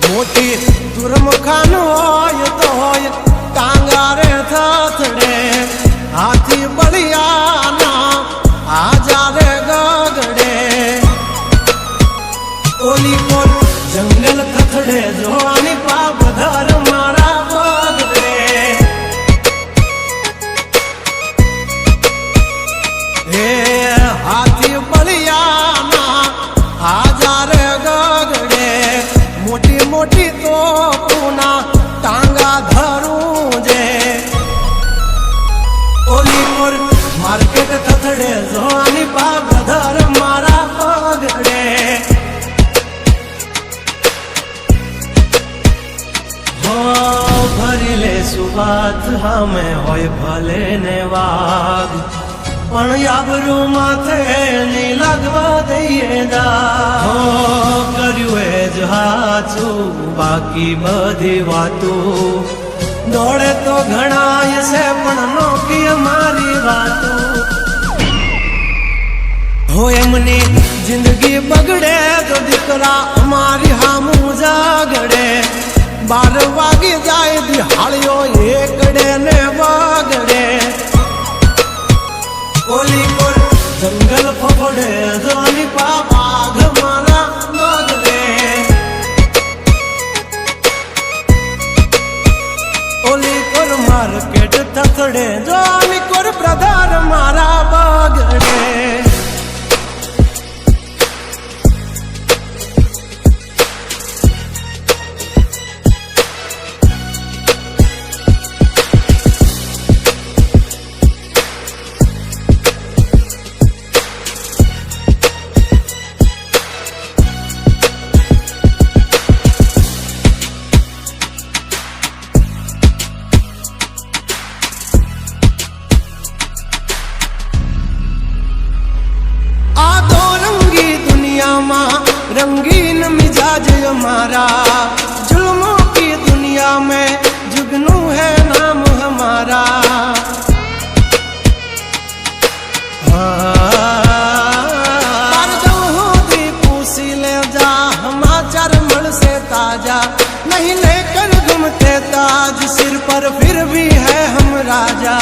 મોટી દુર્મુખાન હોય તો હોય કાંગારે થથડે હાથી બળિયાના આજારે ગગડે ઓલી કોલ જંગલ થથડે જોવાની પાપધર મારા બગડે હે હાથી બળિયાના આજારે ગગડે મોટી મોટી તો પૂના ટાંગા ધરું જે ઓલી કોર માર્કેટ થથડે જોવાની પાપધર મારા બગડે ભરી લે સુવાત હમે હોય ભલે ને વાગ પણ યાબરૂ માથે ની લાગવા દઈએ દા કર્યું એ જ હાચું બાકી બધી વાતું દોડે તો ઘણાય છે પણ નોકી મારી વાતું હો એમની જિંદગી બગડે તો દીકરા અમારી હામું જાગડે 12 વાગી જાય દિહાળીઓ એકડે ને વાગડે ઓલી કોલ જંગલ ફફડે જોની પાપાઘ મારા બગડે ઓલી કોર માર્કેટ થથડે જોની કોર બ્રધર મારા બગડે रंगीन मिजाज हमारा जुल्मों की दुनिया में जुगनू है नाम हमारा पूसी ले जा हमाचार मल से ताजा नहीं लेकर घूमते ताज सिर पर फिर भी है हम राजा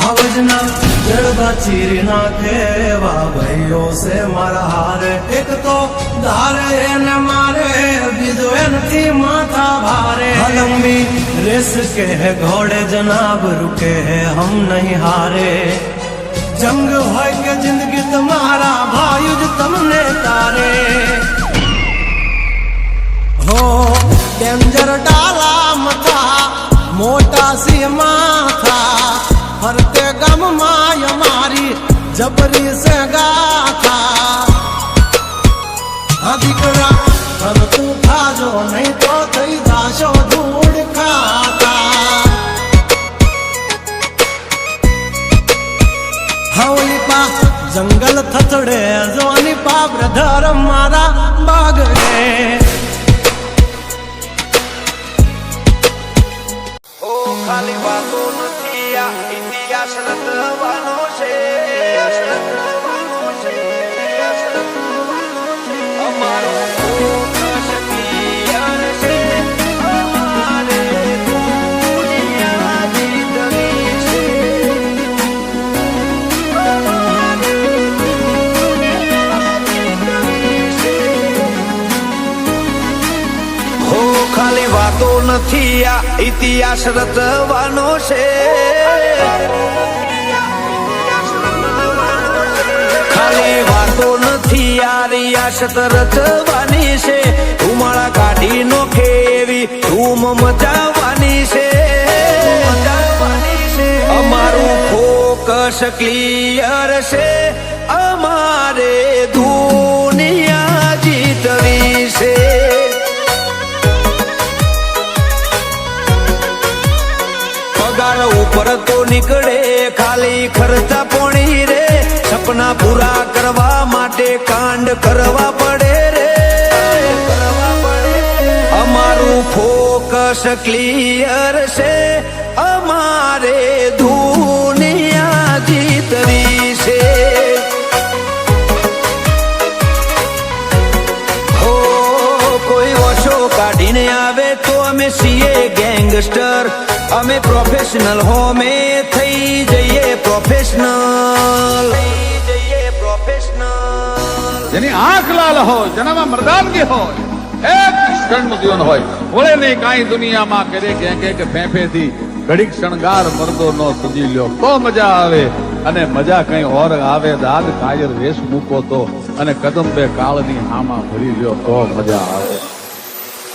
हवजना जड़बा चीर नाखे वा भाइयों से मारा हारे एक तो धारे न मारे बीजो थी माथा भारे लंबी रेस के है घोड़े जनाब रुके है हम नहीं हारे जंग है के जिंदगी तुम्हारा भायुज तुमने तारे हो डेंजर डाला मथा मोटा सी माथा फरते गम माय मारी जबरी से गाथा अधिकरा हम तू खा जो नहीं तो थई दाशो धूड़ खाता हवली पा जंगल थथड़े जोनी पा ब्रधर मारा बागड़े ओ खाली बातों इतिहास रचવાનો છે અમારો શક્તિયાર છે અમારે દુનિયા જીતવી છે અમારે દુનિયા જીતવી છે હો ખાલી વાતો નથી આ ઇતિહાસ રચવાનો છે ખાલી વાતો નથી આ રિયાસત રચવાની છે ધુમાડા કાઢી નોખે એવી ધૂમ મચાવવાની છે અમારું ફોકસ ક્લિયર છે અમારે દુનિયા જીતવી છે પગાર ઉપર તો નીકળે ખાલી ખર્ચા પોણી રે સપના પૂરા કરવા માટે કાંડ કરવા પડે રે અમારું ફોકસ ક્લિયર છે અમારે દુનિયા જીતવી છે હો અમે છીએ ગેંગસ્ટર, અમે પ્રોફેશનલ હોમે થઈ જઈએ પ્રોફેશનલ. જેની આંખ લાલ હોય, જેનામાં મર્દાનગી હોય, એક ક્ષણનું જીવન હોય, વળે નહીં કાંઈ દુનિયામાં કરે કે ફેંફેથી ઘડીક શણગાર મરદો નો સજી લ્યો તો મજા આવે. અને મજા કઈ ઓર આવે, દાદ કાયર વેશ મૂકો તો, અને કદમ બે કાળની હામાં ભરી લ્યો તો મજા આવે.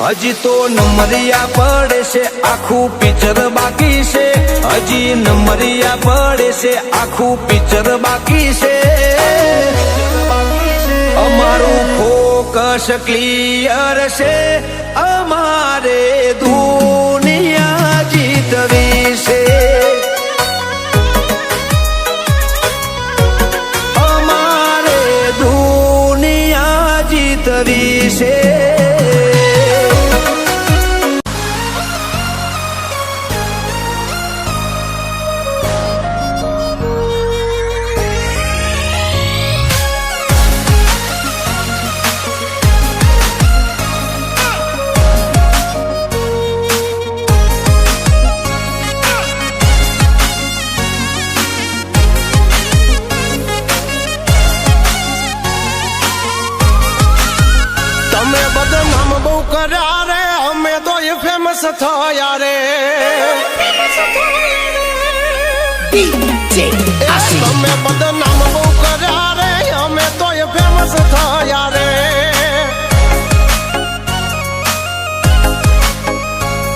હજી તો નમરિયા પડે છે, આખું પિક્ચર બાકી છે. હજી નમરિયા પડે છે, આખું પિક્ચર બાકી છે. અમારું ફોકસ ક્લિયર છે, અમારે દુનિયા જીતવી છે. અમારે દુનિયા જીતવી છે. કર્યા રે અમે તો એ ફેમસ થયા રે. તમે બદનામ બહુ કર્યા રે, અમે તો એ ફેમસ થયા રે.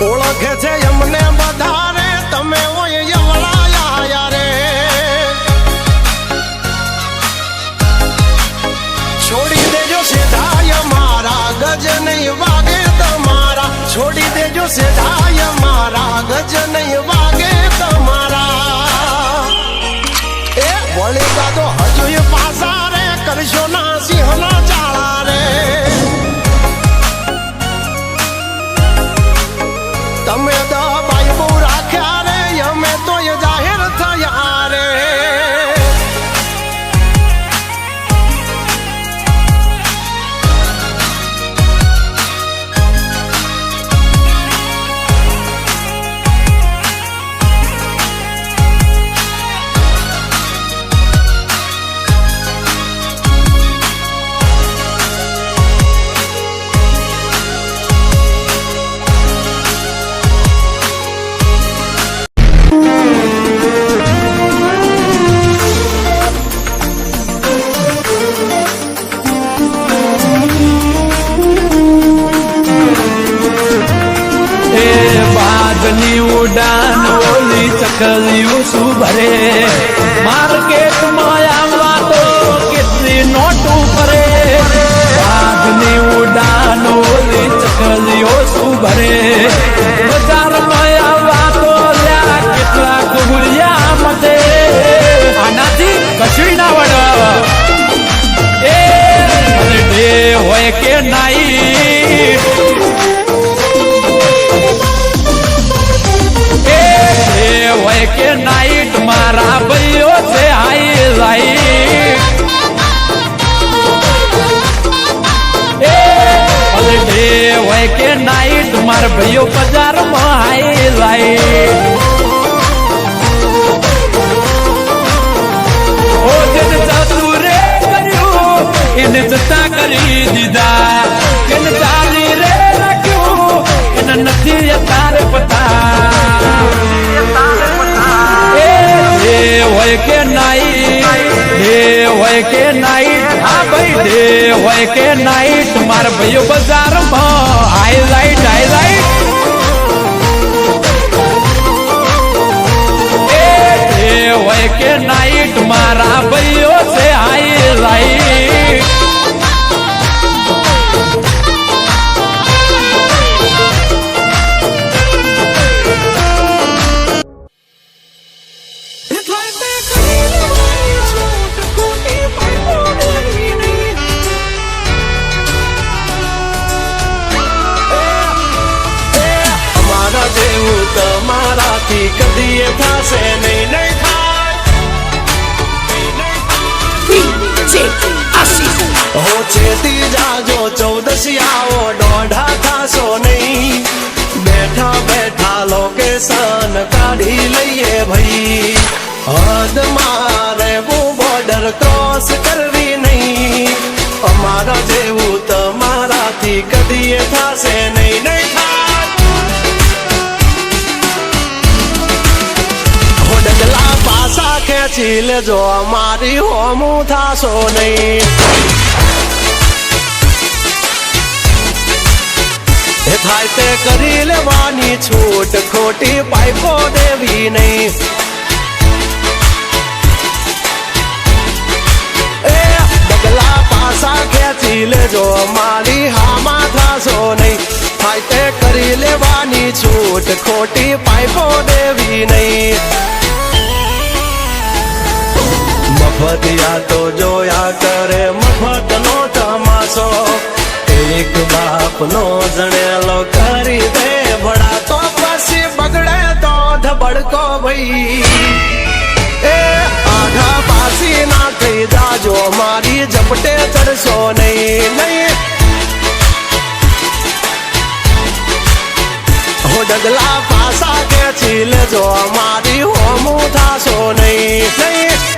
ઓળખે છે અમને બધા રે, તમે ઓય યવળાયા રે. છોડી દેજો સીધાય મારા ગજ નહીં વાગે તમારા. છોડી દેજો સીધાય મારા ગજ નહીં વાગે તમારા. એ વળી દાદો હજુ પાસા રે, કરશો ના સિંહના ચાળા રે. તમે દબાઈ બહુ રાખ્યા રે, અમે તો જાહેર થયા રે. ઉડાન ઓલી ચકલીઓ શું ભરે, માર્કેટમાં આવવા તો કેટલી નોટું ભરે. વાઘની ઉડાન ઓલી ચકલીઓ શું ભરે, બજારમાં આવવા તો કેટલા કુબડિયા મતે. આનાથી કશું ના વડ એ ડે હોય કે નાઈ, હોય કે નાઈટ મારા ભાઈઓ છે હાઈ લાઈટ. ડે હોય કે નાઈટ મારા ભાઈઓ બજારમાં હાઈ લાઈટ. ઓ જેને જાદુ રે કર્યું એને જતા કરી દીધા, એને ચાલી રે રાખ્યું એને નથી અત્યારે પતા. હોય કે નાઈટ, ડે હોય કે નાઈટ, હા ભાઈ ડે હોય કે નાઈટ મારા ભાઈઓ બજારમાં હાઈલાઈટ હાઈલાઈટ. ડે હોય કે નાઈટ મારા ભાઈઓ છે હાઈલાઈટ. તમારાથી કદી એ થશે નહીં, નહીં થાય. હો ચેતી જાજો 14 આવો, દોઢા થશો નહીં. બેઠા કાઢી લઈએ ભાઈ હદ મારે બોર્ડર ક્રોસ કરવી નહીં અમારા જેવું તમારાથી કદી થશે નહીં નહીં થાય ડગલા પાસા ખેંચી લેજો અમારી હોમું થાશો નહીં એ થાય તે કરી લેવાની છૂટ ખોટી પાઇપો દેવી નહીં એ ડગલા પાસા ખેંચી લેજો અમારી હામાં થાશો નહીં થાય તે કરી લેવાની છૂટ ખોટી પાઇપો દેવી નહીં મફતિયા તો જોયા કરે મફત નો તમાશો એક બાપ નો જણેલો કરી દે ભડા તો પછી બગડે તો ધબડકો ભાઈ એ આઘા પાસી ના થઈ જાજો મારી ઝપટે ચડશો નહીં નહીં હો ડગલા પાસા ખેંચી લેજો મારી હોમું થાશો નહીં નહીં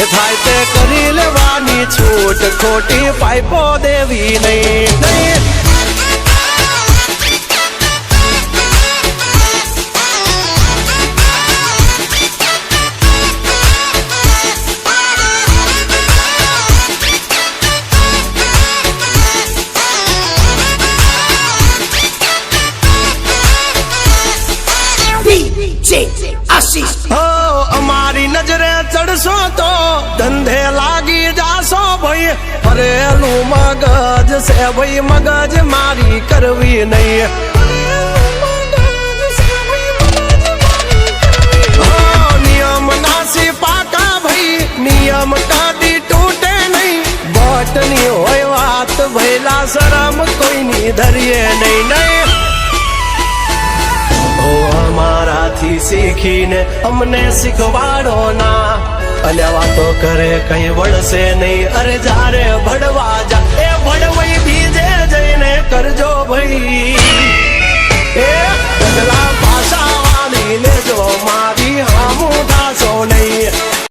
થાય તે કરી લેવાની છૂટ ખોટી પાઇપો દેવી નહીં નહીં અમારી નજરે ચડશો તો ધંધે લાગી જાશો ભાઈ ફરેલું મગજ છે ભાઈ મગજ મારી કરવી નહીં નિયમ નાસી પાકા ભાઈ નિયમ કદી તૂટે નહીં બટની હોય વાત ભૈલા શરમ કોઈની ધરીએ નહીં નહીં અમારાથી શીખીને અમને શીખવાડો ના અલ્યા વાતો કરે કઈ વળશે નહીં અરે જારે ભડવા જા એ ભડવાઈ બીજે જઈને કરજો ભાઈ